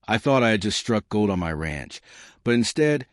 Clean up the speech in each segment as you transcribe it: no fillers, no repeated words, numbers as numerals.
I thought I had just struck gold on my ranch, but instead,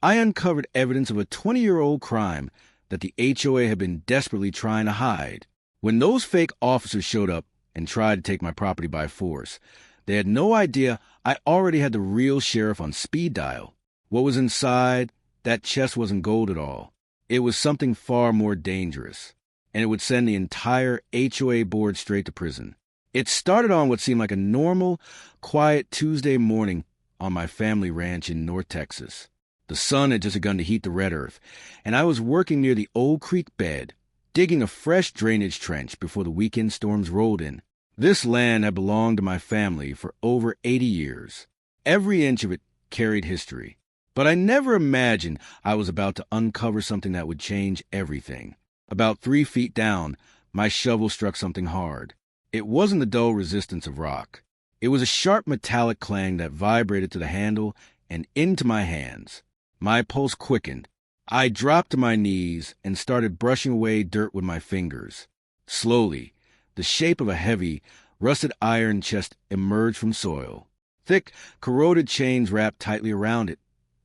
I uncovered evidence of a 20-year-old crime that the HOA had been desperately trying to hide. When those fake officers showed up and tried to take my property by force, they had no idea I already had the real sheriff on speed dial. What was inside that chest wasn't gold at all. It was something far more dangerous, and it would send the entire HOA board straight to prison. It started on what seemed like a normal, quiet Tuesday morning on my family ranch in North Texas. The sun had just begun to heat the red earth, and I was working near the old creek bed, digging a fresh drainage trench before the weekend storms rolled in. This land had belonged to my family for over 80 years. Every inch of it carried history. But I never imagined I was about to uncover something that would change everything. About 3 feet down, my shovel struck something hard. It wasn't the dull resistance of rock. It was a sharp metallic clang that vibrated to the handle and into my hands. My pulse quickened. I dropped to my knees and started brushing away dirt with my fingers. Slowly, the shape of a heavy, rusted iron chest emerged from soil. Thick, corroded chains wrapped tightly around it,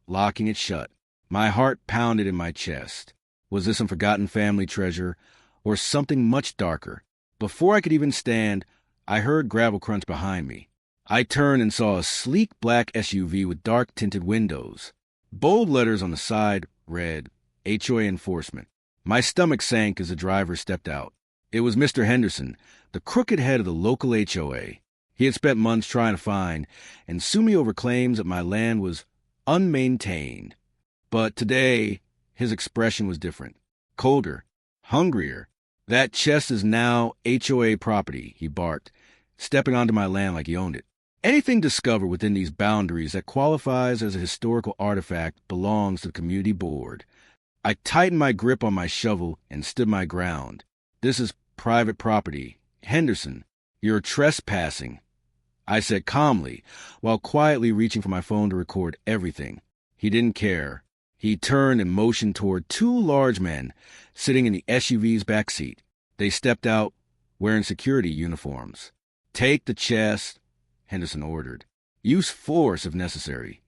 locking it shut. My heart pounded in my chest. Was this some forgotten family treasure, or something much darker? Before I could even stand, I heard gravel crunch behind me. I turned and saw a sleek black SUV with dark-tinted windows. Bold letters on the side read, HOA Enforcement. My stomach sank as the driver stepped out. It was Mr. Henderson, the crooked head of the local HOA. He had spent months trying to find and sue me over claims that my land was unmaintained. But today, his expression was different. Colder, hungrier. That chest is now HOA property, he barked, stepping onto my land like he owned it. Anything discovered within these boundaries that qualifies as a historical artifact belongs to the community board. I tightened my grip on my shovel and stood my ground. This is private property. Henderson, you're trespassing, I said calmly, while quietly reaching for my phone to record everything. He didn't care. He turned and motioned toward 2 large men sitting in the SUV's back seat. They stepped out wearing security uniforms. Take the chest, Henderson ordered. Use force if necessary.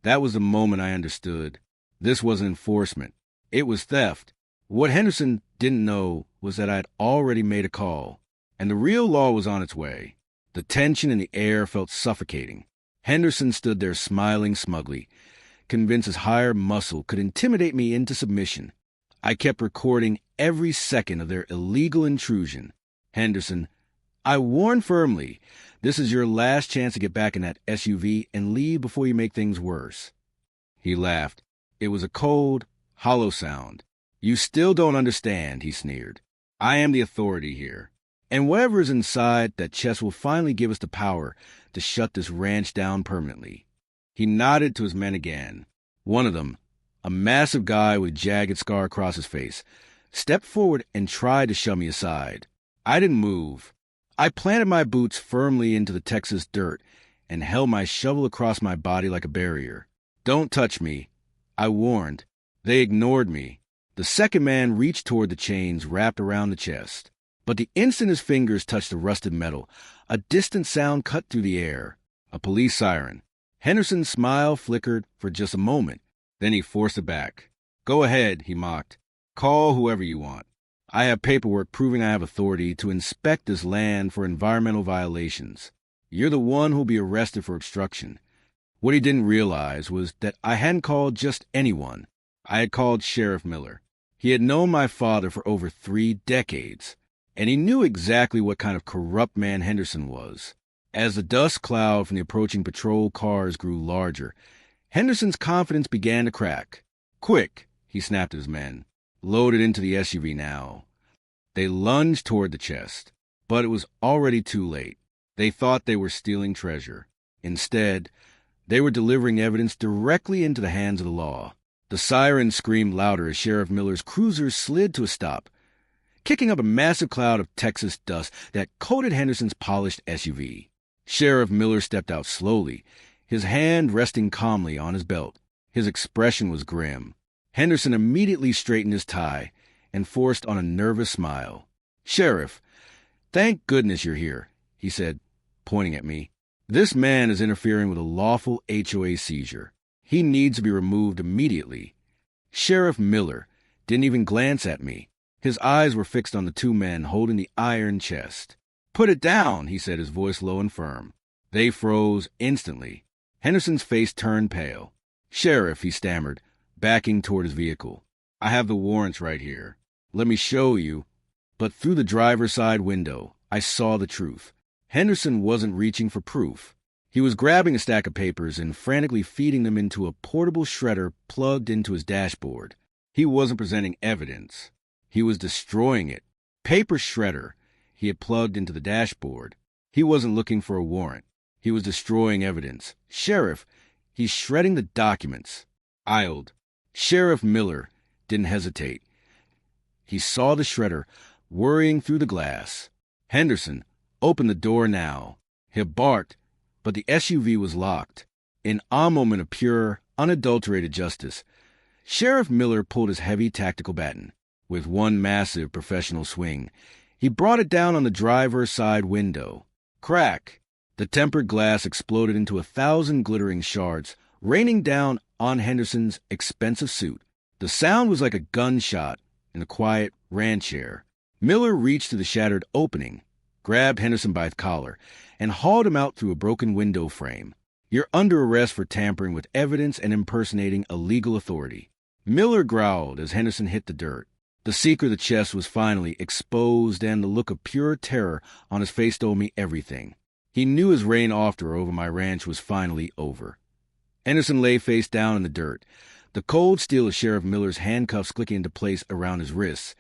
That was the moment I understood. This wasn't enforcement. It was theft. What Henderson didn't know was that I had already made a call, and the real law was on its way. The tension in the air felt suffocating. Henderson stood there smiling smugly, convinced his hired muscle could intimidate me into submission. I kept recording every second of their illegal intrusion. Henderson, I warn firmly, this is your last chance to get back in that SUV and leave before you make things worse. He laughed. It was a cold, hollow sound. You still don't understand, he sneered. I am the authority here. And whatever is inside that chest will finally give us the power to shut this ranch down permanently. He nodded to his men again. One of them, a massive guy with a jagged scar across his face, stepped forward and tried to shove me aside. I didn't move. I planted my boots firmly into the Texas dirt and held my shovel across my body like a barrier. Don't touch me, I warned. They ignored me. The second man reached toward the chains wrapped around the chest. But the instant his fingers touched the rusted metal, a distant sound cut through the air. A police siren. Henderson's smile flickered for just a moment. Then he forced it back. Go ahead, he mocked. Call whoever you want. I have paperwork proving I have authority to inspect this land for environmental violations. You're the one who'll be arrested for obstruction. What he didn't realize was that I hadn't called just anyone. I had called Sheriff Miller. He had known my father for over 3 decades. And he knew exactly what kind of corrupt man Henderson was. As the dust cloud from the approaching patrol cars grew larger, Henderson's confidence began to crack. Quick, he snapped at his men, loaded into the SUV now. They lunged toward the chest, but it was already too late. They thought they were stealing treasure. Instead, they were delivering evidence directly into the hands of the law. The siren screamed louder as Sheriff Miller's cruiser slid to a stop, kicking up a massive cloud of Texas dust that coated Henderson's polished SUV. Sheriff Miller stepped out slowly, his hand resting calmly on his belt. His expression was grim. Henderson immediately straightened his tie and forced on a nervous smile. Sheriff, thank goodness you're here, he said, pointing at me. This man is interfering with a lawful HOA seizure. He needs to be removed immediately. Sheriff Miller didn't even glance at me. His eyes were fixed on the two men holding the iron chest. "Put it down," he said, his voice low and firm. They froze instantly. Henderson's face turned pale. "Sheriff," he stammered, backing toward his vehicle. "I have the warrants right here. Let me show you." But through the driver's side window, I saw the truth. Henderson wasn't reaching for proof. He was grabbing a stack of papers and frantically feeding them into a portable shredder plugged into his dashboard. He wasn't presenting evidence. He was destroying it. Paper shredder he had plugged into the dashboard. He wasn't looking for a warrant. He was destroying evidence. "Sheriff, he's shredding the documents." Aisled. Sheriff Miller didn't hesitate. He saw the shredder worrying through the glass. "Henderson, open the door now." He barked, but the SUV was locked. In a moment of pure, unadulterated justice, Sheriff Miller pulled his heavy tactical baton. With one massive professional swing, he brought it down on the driver's side window. Crack! The tempered glass exploded into 1,000 glittering shards, raining down on Henderson's expensive suit. The sound was like a gunshot in the quiet ranch air. Miller reached to the shattered opening, grabbed Henderson by the collar, and hauled him out through a broken window frame. "You're under arrest for tampering with evidence and impersonating a legal authority." Miller growled as Henderson hit the dirt. The secret of the chest was finally exposed, and the look of pure terror on his face told me everything. He knew his reign over my ranch was finally over. Henderson lay face down in the dirt, the cold steel of Sheriff Miller's handcuffs clicking into place around his wrists.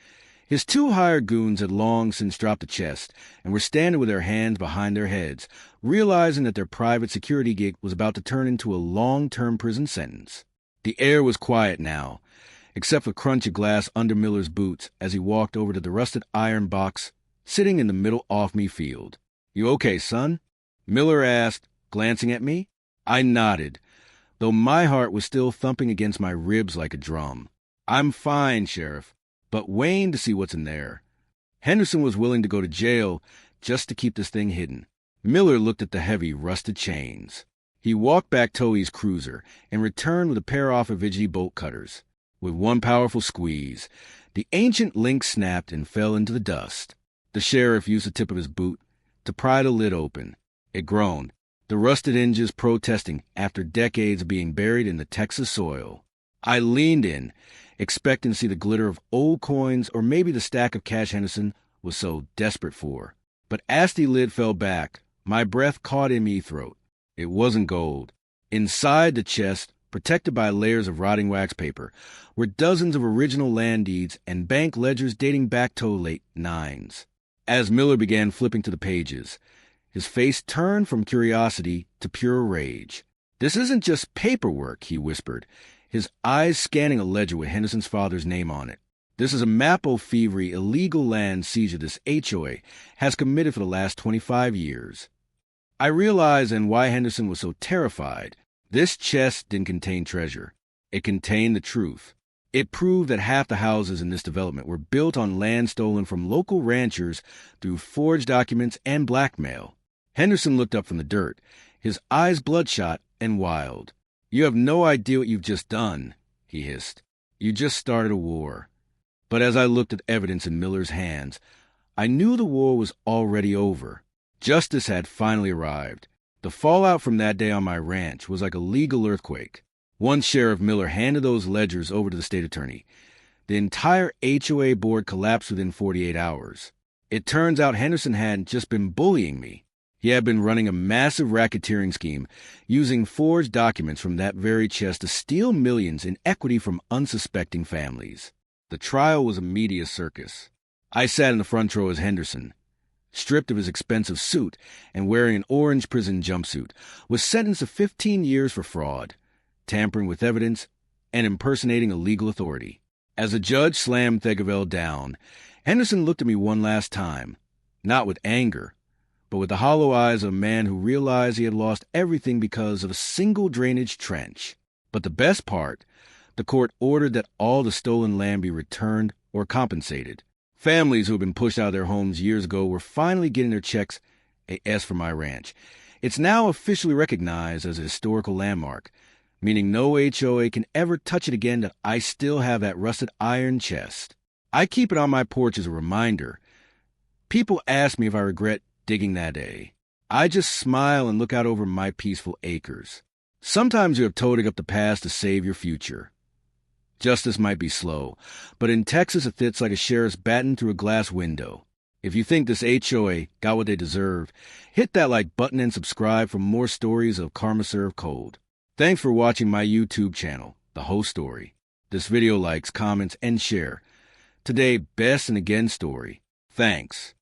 His two hired goons had long since dropped the chest and were standing with their hands behind their heads, realizing that their private security gig was about to turn into a long-term prison sentence. The air was quiet now, except for the crunch of glass under Miller's boots as he walked over to the rusted iron box sitting in the middle off-me field. "You okay, son?" Miller asked, glancing at me. I nodded, though my heart was still thumping against my ribs like a drum. "I'm fine, Sheriff, but weighing to see what's in there." Henderson was willing to go to jail just to keep this thing hidden. Miller looked at the heavy, rusted chains. He walked back Towey's cruiser and returned with a pair of Overreach bolt cutters. With one powerful squeeze, the ancient link snapped and fell into the dust. The sheriff used the tip of his boot to pry the lid open. It groaned, the rusted hinges protesting after decades of being buried in the Texas soil. I leaned in, expecting to see the glitter of old coins or maybe the stack of cash Henderson was so desperate for. But as the lid fell back, my breath caught in me throat. It wasn't gold. Inside the chest, protected by layers of rotting wax paper, were dozens of original land deeds and bank ledgers dating back to the late 90s. As Miller began flipping to the pages, his face turned from curiosity to pure rage. "This isn't just paperwork," he whispered, his eyes scanning a ledger with Henderson's father's name on it. "This is a map of thievery illegal land seizure this HOA has committed for the last 25 years. I realized then why Henderson was so terrified. This chest didn't contain treasure. It contained the truth. It proved that half the houses in this development were built on land stolen from local ranchers through forged documents and blackmail. Henderson looked up from the dirt, his eyes bloodshot and wild. "You have no idea what you've just done," he hissed. "You just started a war." But as I looked at evidence in Miller's hands, I knew the war was already over. Justice had finally arrived. The fallout from that day on my ranch was like a legal earthquake. Once Sheriff Miller handed those ledgers over to the state attorney, the entire HOA board collapsed within 48 hours. It turns out Henderson hadn't just been bullying me. He had been running a massive racketeering scheme, using forged documents from that very chest to steal millions in equity from unsuspecting families. The trial was a media circus. I sat in the front row as Henderson, stripped of his expensive suit and wearing an orange prison jumpsuit, was sentenced to 15 years for fraud, tampering with evidence, and impersonating a legal authority. As the judge slammed Thegavell down, Henderson looked at me one last time, not with anger, but with the hollow eyes of a man who realized he had lost everything because of a single drainage trench. But the best part, the court ordered that all the stolen land be returned or compensated. Families who had been pushed out of their homes years ago were finally getting their checks. As for my ranch, It's now officially recognized as a historical landmark, meaning no HOA can ever touch it again, that I still have that rusted iron chest. I keep it on my porch as a reminder. People ask me if I regret digging that day. I just smile and look out over my peaceful acres. Sometimes you have toting up the past to save your future. Justice might be slow, but in Texas it fits like a sheriff's batting through a glass window. If you think this HOA got what they deserved, hit that like button and subscribe for more stories of karma served cold. Thanks for watching my YouTube channel, The Whole Story. This video likes, comments, and share. Today, best and again story. Thanks.